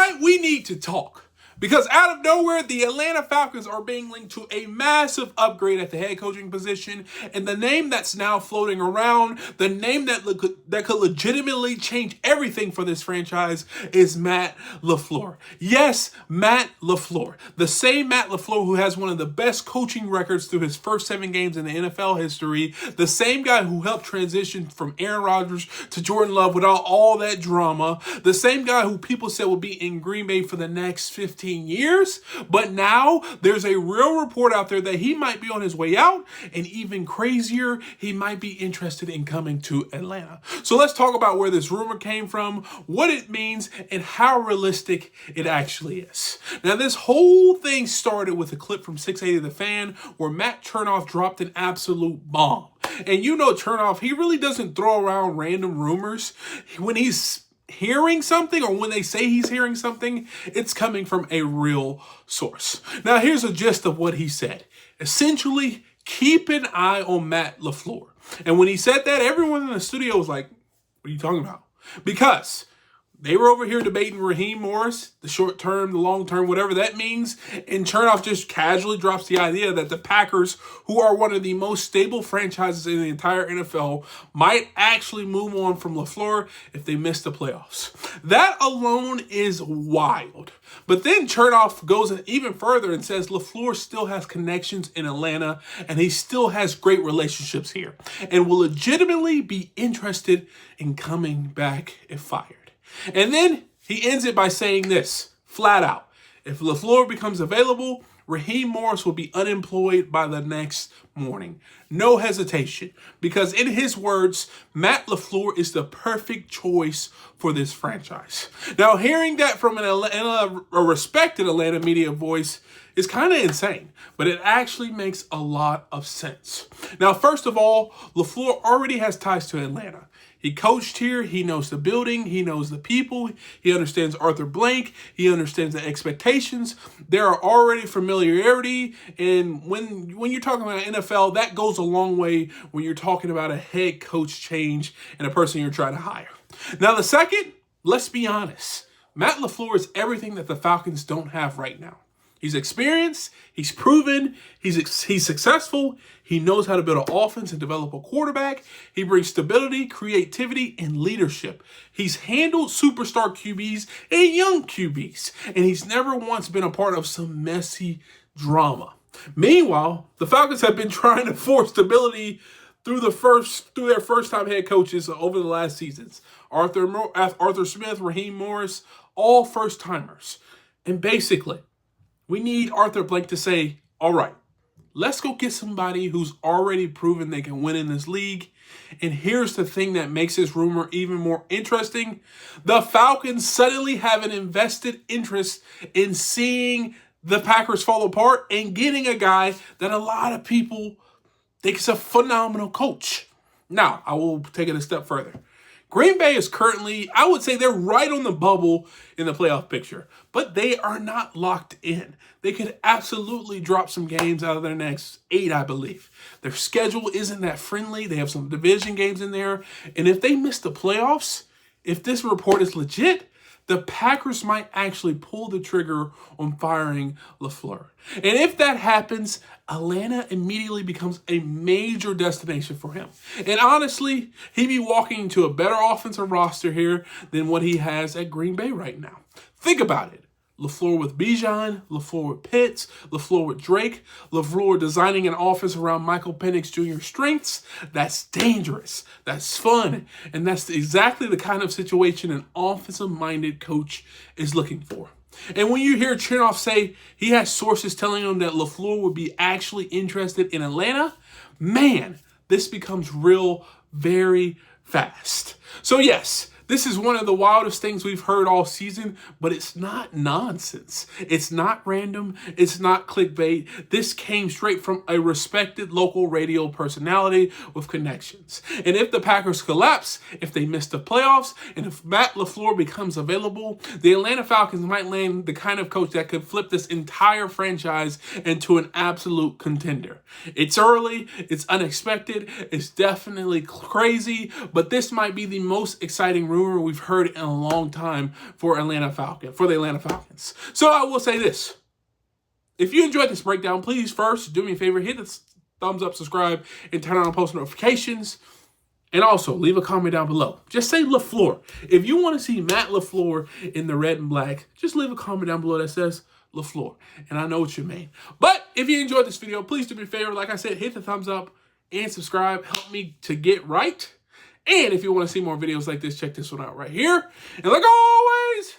tonight we need to talk. Because out of nowhere, the Atlanta Falcons are being linked to a massive upgrade at the head coaching position. And the name that's now floating around, the name that could legitimately change everything for this franchise is Matt LaFleur. Yes, Matt LaFleur. The same Matt LaFleur who has one of the best coaching records through his first 7 games in the NFL history. The same guy who helped transition from Aaron Rodgers to Jordan Love without all that drama. The same guy who people said will be in Green Bay for the next 15 years, but now there's a real report out there that he might be on his way out, and even crazier, he might be interested in coming to Atlanta. So let's talk about where this rumor came from, what it means, and how realistic it actually is. Now, this whole thing started with a clip from 680 The Fan where Matt Chernoff dropped an absolute bomb. And you know Chernoff, he really doesn't throw around random rumors. When he's hearing something, or when they say he's hearing something, it's coming from a real source. Now, here's a gist of what he said. Essentially, keep an eye on Matt LaFleur. And when he said that, everyone in the studio was like, what are you talking about? Because they were over here debating Raheem Morris, the short term, the long term, whatever that means. And Chernoff just casually drops the idea that the Packers, who are one of the most stable franchises in the entire NFL, might actually move on from LaFleur if they miss the playoffs. That alone is wild. But then Chernoff goes even further and says LaFleur still has connections in Atlanta and he still has great relationships here and will legitimately be interested in coming back if fired. And then he ends it by saying this, flat out. If LaFleur becomes available, Raheem Morris will be unemployed by the next morning. No hesitation. Because in his words, Matt LaFleur is the perfect choice for this franchise. Now, hearing that from a respected Atlanta media voice is kind of insane, but it actually makes a lot of sense. Now, first of all, LaFleur already has ties to Atlanta. He coached here, he knows the building, he knows the people, he understands Arthur Blank, he understands the expectations. There are already familiarity, and when you're talking about NFL, that goes a long way when you're talking about a head coach change and a person you're trying to hire. Now, the second, let's be honest, Matt LaFleur is everything that the Falcons don't have right now. He's experienced, he's proven, he's successful, he knows how to build an offense and develop a quarterback, he brings stability, creativity, and leadership. He's handled superstar QBs and young QBs, and he's never once been a part of some messy drama. Meanwhile, the Falcons have been trying to force stability through their first-time head coaches over the last seasons. Arthur Smith, Raheem Morris, all first-timers. And basically, we need Arthur Blank to say, all right, let's go get somebody who's already proven they can win in this league. And here's the thing that makes this rumor even more interesting. The Falcons suddenly have an invested interest in seeing the Packers fall apart and getting a guy that a lot of people think is a phenomenal coach. Now, I will take it a step further. Green Bay is currently, I would say they're right on the bubble in the playoff picture, but they are not locked in. They could absolutely drop some games out of their next 8, I believe. Their schedule isn't that friendly. They have some division games in there. And if they miss the playoffs, if this report is legit, the Packers might actually pull the trigger on firing LaFleur. And if that happens, Atlanta immediately becomes a major destination for him. And honestly, he'd be walking into a better offensive roster here than what he has at Green Bay right now. Think about it. LaFleur with Bijan, LaFleur with Pitts, LaFleur with Drake, LaFleur designing an offense around Michael Penix Jr.'s strengths. That's dangerous. That's fun. And that's exactly the kind of situation an offensive-minded coach is looking for. And when you hear Chernoff say he has sources telling him that LaFleur would be actually interested in Atlanta, man, this becomes real very fast. So yes, this is one of the wildest things we've heard all season, but it's not nonsense. It's not random. It's not clickbait. This came straight from a respected local radio personality with connections. And if the Packers collapse, if they miss the playoffs, and if Matt LaFleur becomes available, the Atlanta Falcons might land the kind of coach that could flip this entire franchise into an absolute contender. It's early. It's unexpected. It's definitely crazy, but this might be the most exciting rumor we've heard in a long time for the Atlanta Falcons. So I will say this. If you enjoyed this breakdown, please first do me a favor, hit the thumbs up, subscribe, and turn on post notifications. And also, leave a comment down below. Just say LaFleur. If you want to see Matt LaFleur in the red and black, just leave a comment down below that says LaFleur. And I know what you mean. But if you enjoyed this video, please do me a favor. Like I said, hit the thumbs up and subscribe. Help me to get right. And if you want to see more videos like this, check this one out right here. And like always,